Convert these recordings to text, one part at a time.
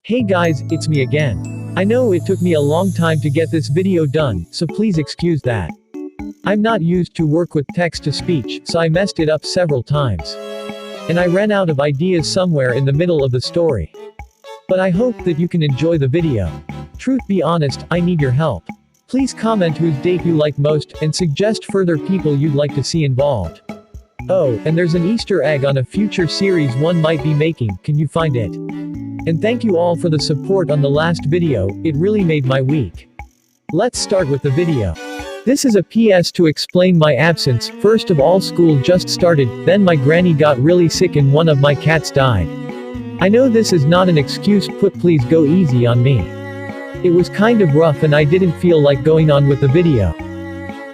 Hey guys, it's me again. I know it took me a long time to get this video done, so please excuse that. I'm not used to work with text-to-speech, so I messed it up several times. And I ran out of ideas somewhere in the middle of the story. But I hope that you can enjoy the video. Truth be honest, I need your help. Please comment whose date you like most, and suggest further people you'd like to see involved. Oh, and there's an Easter egg on a future series one might be making, can you find it? And thank you all for the support on the last video, it really made my week. Let's start with the video. This is a PS to explain my absence. First of all, school just started, then my granny got really sick and one of my cats died. I know this is not an excuse, but please go easy on me. It was kind of rough and I didn't feel like going on with the video.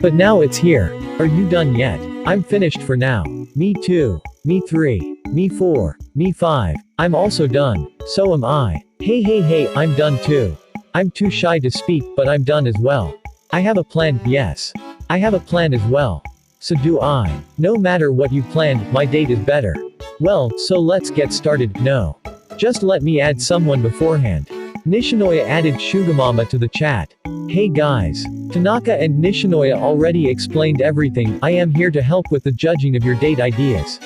But now it's here. Are you done yet? I'm finished for now. Me too. Me 3. Me 4. Me 5. I'm also done. So am I. Hey, I'm done too. I'm too shy to speak, but I'm done as well. I have a plan, yes. I have a plan as well. So do I. No matter what you planned, my date is better. Well, so let's get started. No. Just let me add someone beforehand. Nishinoya added Shugamama to the chat. Hey guys. Tanaka and Nishinoya already explained everything. I am here to help with the judging of your date ideas.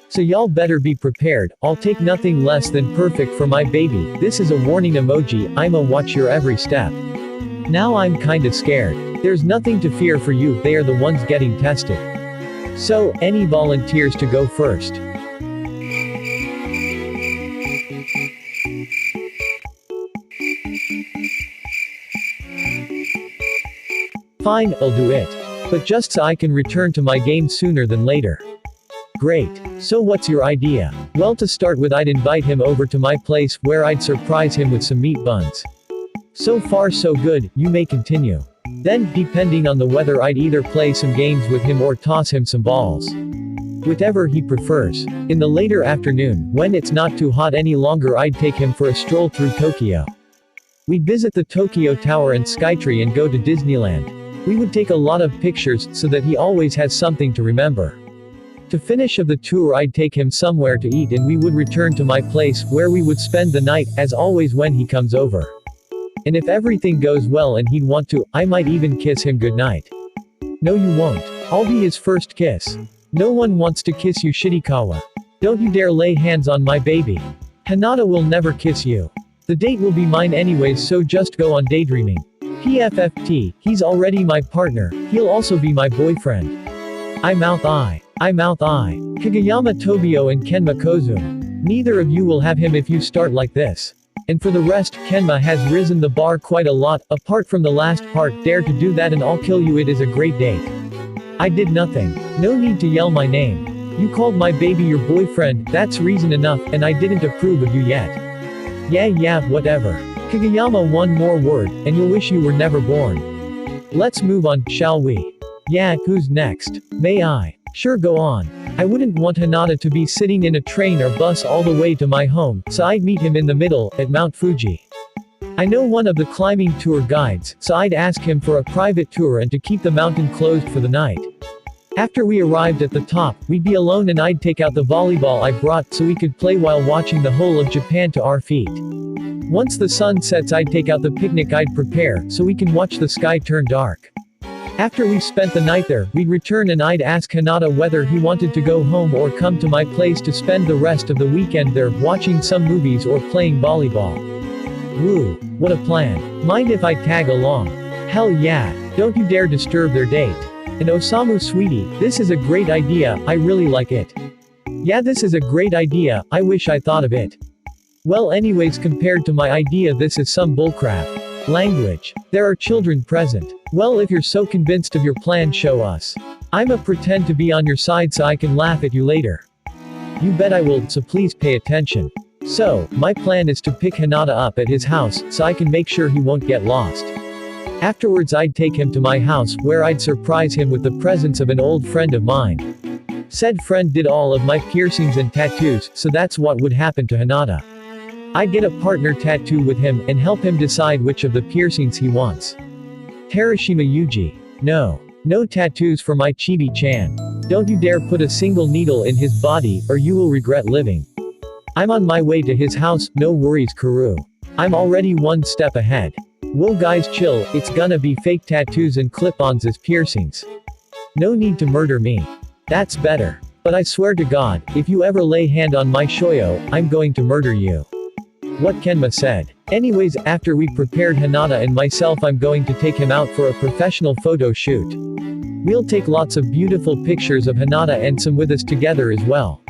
So y'all better be prepared. I'll take nothing less than perfect for my baby. This is a warning emoji. I'ma watch your every step. Now I'm kinda scared. There's nothing to fear for you, they are the ones getting tested. So, any volunteers to go first? Fine, I'll do it. But just so I can return to my game sooner than later. Great. So what's your idea? Well, to start with, I'd invite him over to my place, where I'd surprise him with some meat buns. So far so good, you may continue. Then, depending on the weather, I'd either play some games with him or toss him some balls. Whichever he prefers. In the later afternoon, when it's not too hot any longer, I'd take him for a stroll through Tokyo. We'd visit the Tokyo Tower and Skytree and go to Disneyland. We would take a lot of pictures, so that he always has something to remember. To finish of the tour, I'd take him somewhere to eat and we would return to my place, where we would spend the night, as always when he comes over. And if everything goes well and he'd want to, I might even kiss him goodnight. No you won't. I'll be his first kiss. No one wants to kiss you, Shirikawa. Don't you dare lay hands on my baby. Hinata will never kiss you. The date will be mine anyways, so just go on daydreaming. PFFT, he's already my partner, he'll also be my boyfriend. I mouth I. Kageyama Tobio and Kenma Kozum. Neither of you will have him if you start like this. And for the rest, Kenma has risen the bar quite a lot, apart from the last part, dare to do that and I'll kill you. It is a great date. I did nothing. No need to yell my name. You called my baby your boyfriend, that's reason enough, and I didn't approve of you yet. Yeah, whatever. Kageyama, one more word, and you'll wish you were never born. Let's move on, shall we? Yeah, who's next? May I? Sure, go on. I wouldn't want Hinata to be sitting in a train or bus all the way to my home, so I'd meet him in the middle, at Mount Fuji. I know one of the climbing tour guides, so I'd ask him for a private tour and to keep the mountain closed for the night. After we arrived at the top, we'd be alone and I'd take out the volleyball I brought so we could play while watching the whole of Japan to our feet. Once the sun sets, I'd take out the picnic I'd prepare, so we can watch the sky turn dark. After we've spent the night there, we'd return and I'd ask Hinata whether he wanted to go home or come to my place to spend the rest of the weekend there, watching some movies or playing volleyball. Woo, what a plan. Mind if I tag along? Hell yeah, don't you dare disturb their date. And Osamu sweetie, this is a great idea, I really like it. Yeah, this is a great idea, I wish I thought of it. Well, anyways, compared to my idea, this is some bullcrap. Language. There are children present. Well, if you're so convinced of your plan, show us. I'ma pretend to be on your side so I can laugh at you later. You bet I will, so please pay attention. So, my plan is to pick Hinata up at his house, so I can make sure he won't get lost. Afterwards, I'd take him to my house, where I'd surprise him with the presence of an old friend of mine. Said friend did all of my piercings and tattoos, so that's what would happen to Hinata. I'd get a partner tattoo with him, and help him decide which of the piercings he wants. Terashima Yuji. No tattoos for my Chibi-chan. Don't you dare put a single needle in his body, or you will regret living. I'm on my way to his house, no worries Kuru. I'm already one step ahead. Whoa guys chill, it's gonna be fake tattoos and clip-ons as piercings. No need to murder me. That's better. But I swear to God, if you ever lay hand on my shoyo, I'm going to murder you. What Kenma said. Anyways, after we prepared Hinata and myself, I'm going to take him out for a professional photo shoot. We'll take lots of beautiful pictures of Hinata and some with us together as well.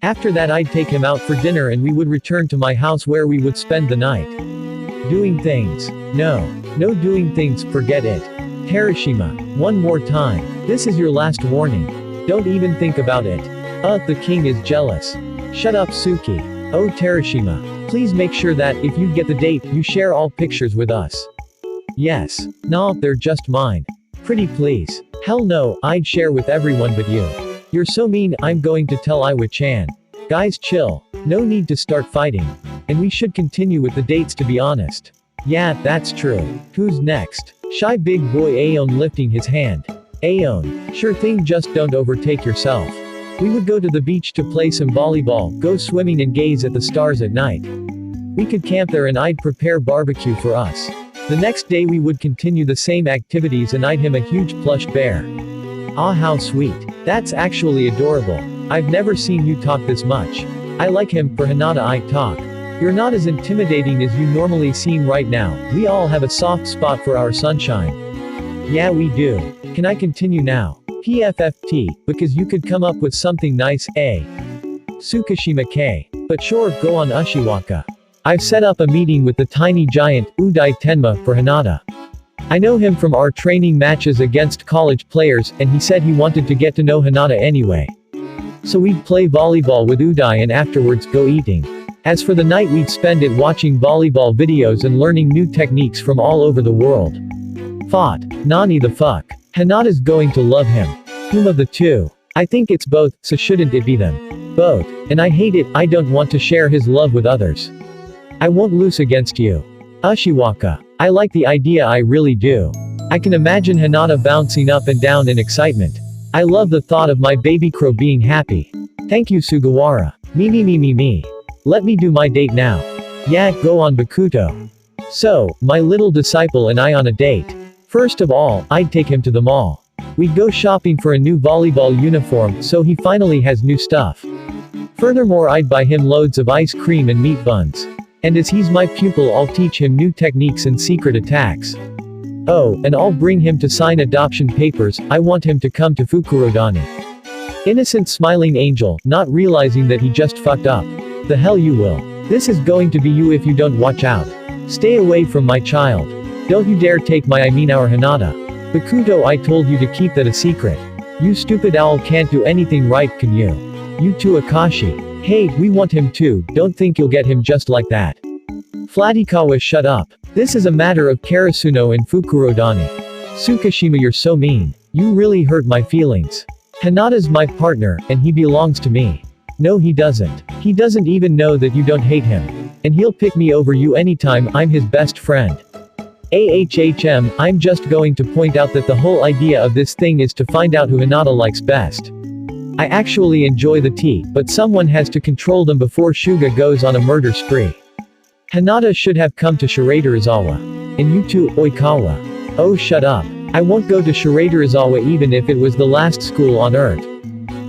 After that I'd take him out for dinner and we would return to my house where we would spend the night. Doing things. No doing things, forget it. Terashima, one more time. This is your last warning. Don't even think about it. The king is jealous. Shut up Suki. Oh Terashima, please make sure that, if you get the date, you share all pictures with us. Yes. Nah, they're just mine. Pretty please. Hell no, I'd share with everyone but you. You're so mean, I'm going to tell Iwa-chan. Guys chill. No need to start fighting. And we should continue with the dates, to be honest. Yeah, that's true. Who's next? Shy big boy Aeon lifting his hand. Aeon, sure thing, just don't overtake yourself. We would go to the beach to play some volleyball, go swimming and gaze at the stars at night. We could camp there and I'd prepare barbecue for us. The next day we would continue the same activities and I'd him a huge plush bear. Ah, how sweet. That's actually adorable. I've never seen you talk this much. I like him. For Hinata I talk. You're not as intimidating as you normally seem right now. We all have a soft spot for our sunshine. Yeah we do. Can I continue now? PFFT, because you could come up with something nice, eh? Tsukishima K. But sure, go on Ushiwaka. I've set up a meeting with the tiny giant, Udai Tenma, for Hinata. I know him from our training matches against college players, and he said he wanted to get to know Hinata anyway. So we'd play volleyball with Udai and afterwards go eating. As for the night, we'd spend it watching volleyball videos and learning new techniques from all over the world. Thought. Nani the fuck? Hinata's going to love him. Whom of the two? I think it's both, so shouldn't it be them? Both. And I hate it, I don't want to share his love with others. I won't lose against you. Ushiwaka. I like the idea, I really do. I can imagine Hinata bouncing up and down in excitement. I love the thought of my baby crow being happy. Thank you Sugawara. Me. Let me do my date now. Yeah, go on Bakuto. So, my little disciple and I on a date. First of all, I'd take him to the mall. We'd go shopping for a new volleyball uniform, so he finally has new stuff. Furthermore, I'd buy him loads of ice cream and meat buns. And as he's my pupil, I'll teach him new techniques and secret attacks. Oh, and I'll bring him to sign adoption papers. I want him to come to Fukurodani. Innocent smiling angel, not realizing that he just fucked up. The hell you will. This is going to be you if you don't watch out. Stay away from my child. Don't you dare take our Hinata. Bakuto, I told you to keep that a secret. You stupid owl can't do anything right, can you? You too Akashi. Hey, we want him too, don't think you'll get him just like that. Flatikawa, shut up. This is a matter of Karasuno and Fukurodani. Tsukishima, you're so mean. You really hurt my feelings. Hinata's my partner, and he belongs to me. No he doesn't. He doesn't even know that you don't hate him. And he'll pick me over you anytime, I'm his best friend. I'm just going to point out that the whole idea of this thing is to find out who Hinata likes best. I actually enjoy the tea, but someone has to control them before Shuga goes on a murder spree. Hinata should have come to Shiratorizawa. And you too, Oikawa. Oh shut up. I won't go to Shiratorizawa even if it was the last school on earth.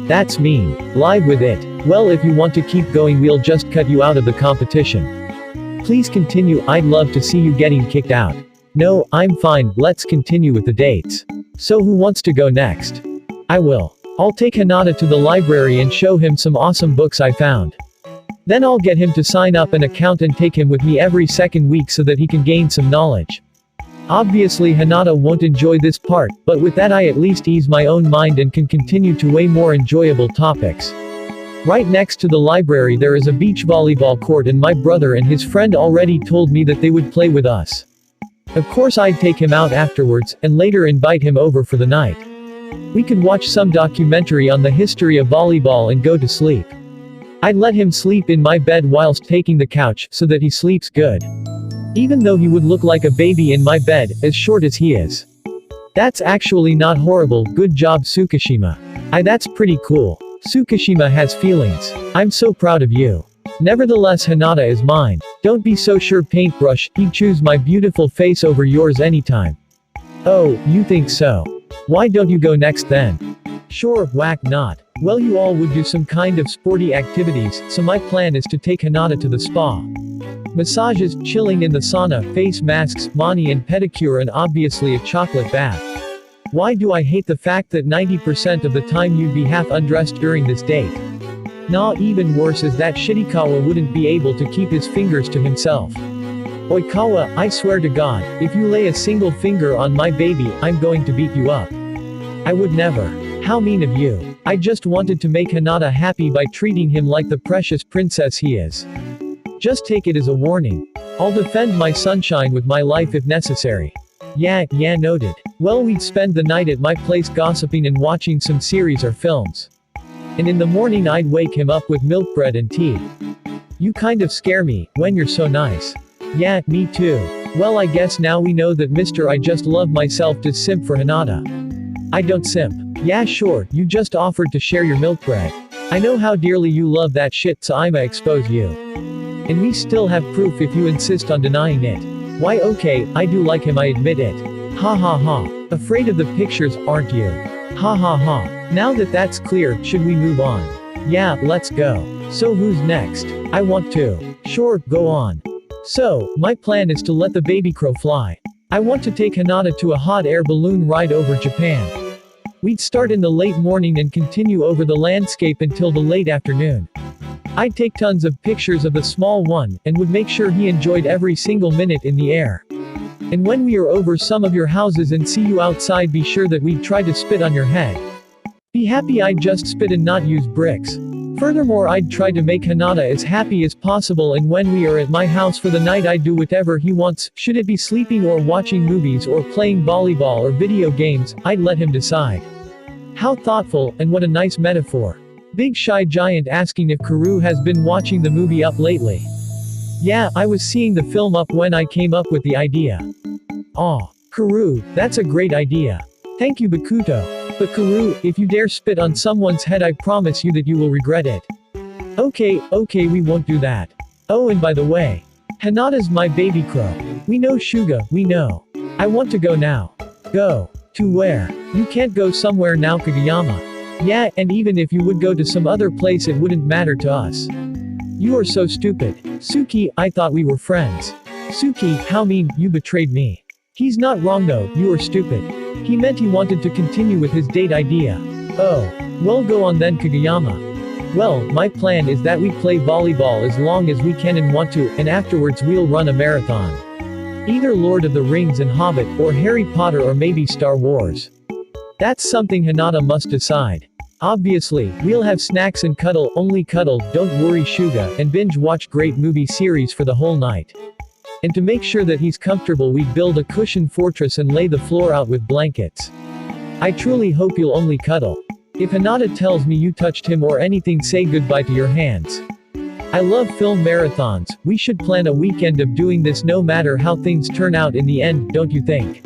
That's mean. Live with it. Well, if you want to keep going, we'll just cut you out of the competition. Please continue, I'd love to see you getting kicked out. No, I'm fine, let's continue with the dates. So who wants to go next? I will. I'll take Hinata to the library and show him some awesome books I found. Then I'll get him to sign up an account and take him with me every second week so that he can gain some knowledge. Obviously Hinata won't enjoy this part, but with that I at least ease my own mind and can continue to way more enjoyable topics. Right next to the library there is a beach volleyball court and my brother and his friend already told me that they would play with us. Of course I'd take him out afterwards, and later invite him over for the night. We could watch some documentary on the history of volleyball and go to sleep. I'd let him sleep in my bed whilst taking the couch, so that he sleeps good. Even though he would look like a baby in my bed, as short as he is. That's actually not horrible, good job Tsukishima. That's pretty cool. Tsukishima has feelings. I'm so proud of you. Nevertheless, Hinata is mine. Don't be so sure, paintbrush, he'd choose my beautiful face over yours anytime. Oh, you think so? Why don't you go next then? Sure, whack not. Well, you all would do some kind of sporty activities, so my plan is to take Hinata to the spa. Massages, chilling in the sauna, face masks, mani and pedicure, and obviously a chocolate bath. Why do I hate the fact that 90% of the time you'd be half undressed during this date? Nah, even worse is that Shirikawa wouldn't be able to keep his fingers to himself. Oikawa, I swear to God, if you lay a single finger on my baby, I'm going to beat you up. I would never. How mean of you. I just wanted to make Hinata happy by treating him like the precious princess he is. Just take it as a warning. I'll defend my sunshine with my life if necessary. Yeah, noted. Well, we'd spend the night at my place gossiping and watching some series or films. And in the morning I'd wake him up with milk bread and tea. You kind of scare me, when you're so nice. Yeah, me too. Well, I guess now we know that Mr. I just love myself does simp for Hinata. I don't simp. Yeah, sure, you just offered to share your milk bread. I know how dearly you love that shit, so I'ma expose you. And we still have proof if you insist on denying it. Why, okay, I do like him, I admit it. Ha ha ha. Afraid of the pictures, aren't you? Ha ha ha. Now that that's clear, should we move on? Yeah, let's go. So who's next? I want to. Sure, go on. So, my plan is to let the baby crow fly. I want to take Hinata to a hot air balloon ride over Japan. We'd start in the late morning and continue over the landscape until the late afternoon. I'd take tons of pictures of the small one, and would make sure he enjoyed every single minute in the air. And when we are over some of your houses and see you outside, be sure that we'd try to spit on your head. Be happy I'd just spit and not use bricks. Furthermore, I'd try to make Hinata as happy as possible, and when we are at my house for the night I'd do whatever he wants, should it be sleeping or watching movies or playing volleyball or video games, I'd let him decide. How thoughtful, and what a nice metaphor. Big Shy Giant asking if Karu has been watching the movie Up lately. Yeah, I was seeing the film Up when I came up with the idea. Aw, Karu, that's a great idea. Thank you, Bakuto. But Karu, if you dare spit on someone's head, I promise you that you will regret it. Okay, we won't do that. Oh, and by the way, Hinata's my baby crow. We know, Shuga, we know. I want to go now. Go. To where? You can't go somewhere now, Kageyama. Yeah, and even if you would go to some other place it wouldn't matter to us. You are so stupid. Suki, I thought we were friends. Suki, how mean, you betrayed me. He's not wrong though, you are stupid. He meant he wanted to continue with his date idea. Oh. Well, go on then, Kageyama. Well, my plan is that we play volleyball as long as we can and want to, and afterwards we'll run a marathon. Either Lord of the Rings and Hobbit, or Harry Potter, or maybe Star Wars. That's something Hinata must decide. Obviously, we'll have snacks and cuddle, only cuddle, don't worry Shuga, and binge watch great movie series for the whole night. And to make sure that he's comfortable we'd build a cushion fortress and lay the floor out with blankets. I truly hope you'll only cuddle. If Hinata tells me you touched him or anything, say goodbye to your hands. I love film marathons, we should plan a weekend of doing this no matter how things turn out in the end, don't you think?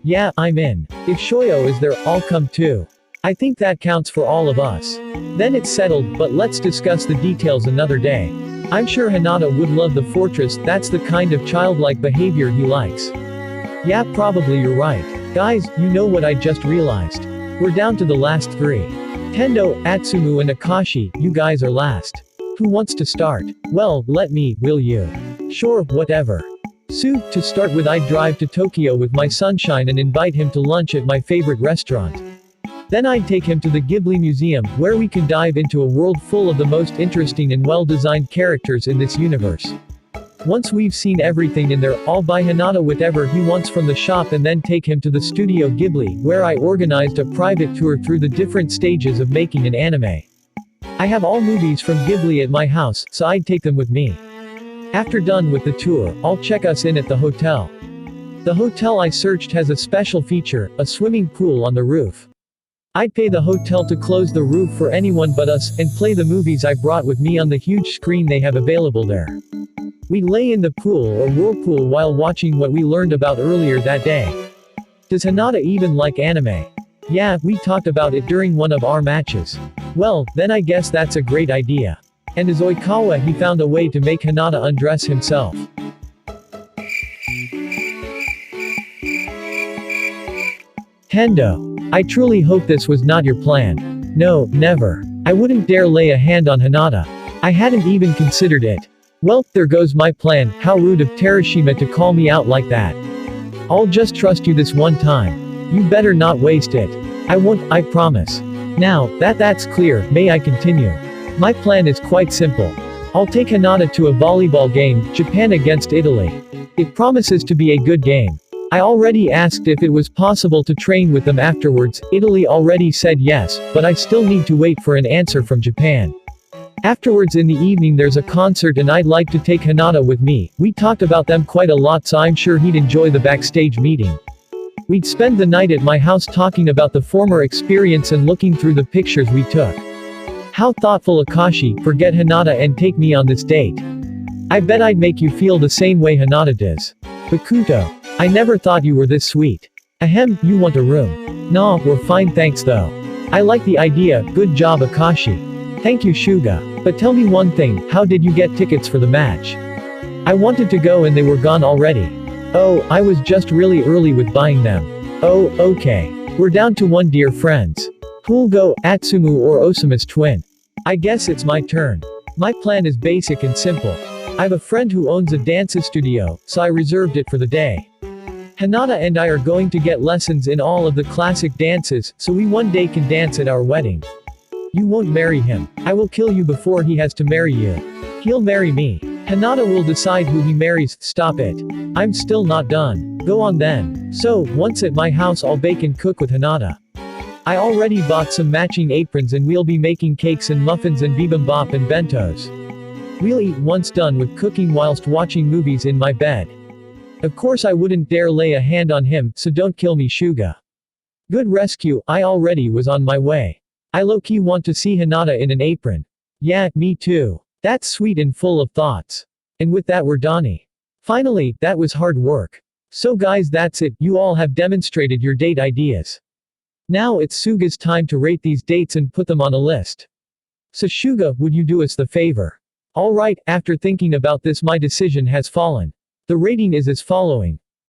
Yeah, I'm in. If Shoyo is there, I'll come too. I think that counts for all of us. Then it's settled, but let's discuss the details another day. I'm sure Hinata would love the fortress, that's the kind of childlike behavior he likes. Yeah, probably you're right. Guys, you know what I just realized? We're down to the last 3. Tendo, Atsumu and Akashi, you guys are last. Who wants to start? Well, let me, will you? Sure, whatever. To start with, I'd drive to Tokyo with my sunshine and invite him to lunch at my favorite restaurant. Then I'd take him to the Ghibli Museum, where we can dive into a world full of the most interesting and well-designed characters in this universe. Once we've seen everything in there, I'll buy Hinata whatever he wants from the shop and then take him to the Studio Ghibli, where I organized a private tour through the different stages of making an anime. I have all movies from Ghibli at my house, so I'd take them with me. After done with the tour, I'll check us in at the hotel. The hotel I searched has a special feature, a swimming pool on the roof. I'd pay the hotel to close the roof for anyone but us, and play the movies I brought with me on the huge screen they have available there. We'd lay in the pool or whirlpool while watching what we learned about earlier that day. Does Hinata even like anime? Yeah, we talked about it during one of our matches. Well, then I guess that's a great idea. And as Oikawa he found a way to make Hinata undress himself. Hendo. I truly hope this was not your plan. No, never. I wouldn't dare lay a hand on Hinata. I hadn't even considered it. Well, there goes my plan. How rude of Terashima to call me out like that. I'll just trust you this one time. You better not waste it. I won't, I promise. Now, that's clear, may I continue? My plan is quite simple. I'll take Hinata to a volleyball game, Japan against Italy. It promises to be a good game. I already asked if it was possible to train with them afterwards. Italy already said yes, but I still need to wait for an answer from Japan. Afterwards in the evening there's a concert and I'd like to take Hinata with me. We talked about them quite a lot, so I'm sure he'd enjoy the backstage meeting. We'd spend the night at my house talking about the former experience and looking through the pictures we took. How thoughtful, Akashi. Forget Hinata and take me on this date. I bet I'd make you feel the same way Hinata does. Bakuto. I never thought you were this sweet. Ahem, you want a room? Nah, we're fine thanks though. I like the idea, good job Akashi. Thank you Shuga. But tell me one thing, how did you get tickets for the match? I wanted to go and they were gone already. Oh, I was just really early with buying them. Oh, okay. We're down to one dear friends. Who'll go, Atsumu or Osamu's twin? I guess it's my turn. My plan is basic and simple. I've a friend who owns a dance studio, so I reserved it for the day. Hinata and I are going to get lessons in all of the classic dances, so we one day can dance at our wedding. You won't marry him. I will kill you before he has to marry you. He'll marry me. Hinata will decide who he marries. Stop it. I'm still not done. Go on then. So, once at my house I'll bake and cook with Hinata. I already bought some matching aprons and we'll be making cakes and muffins and bibimbap and bentos. We'll eat once done with cooking whilst watching movies in my bed. Of course I wouldn't dare lay a hand on him, so don't kill me Shuga. Good rescue, I already was on my way. I low-key want to see Hinata in an apron. Yeah, me too. That's sweet and full of thoughts. And with that we're done. Finally, that was hard work. So guys, that's it, you all have demonstrated your date ideas. Now it's Suga's time to rate these dates and put them on a list. So Shuga, would you do us the favor? Alright, after thinking about this my decision has fallen. The rating is as following.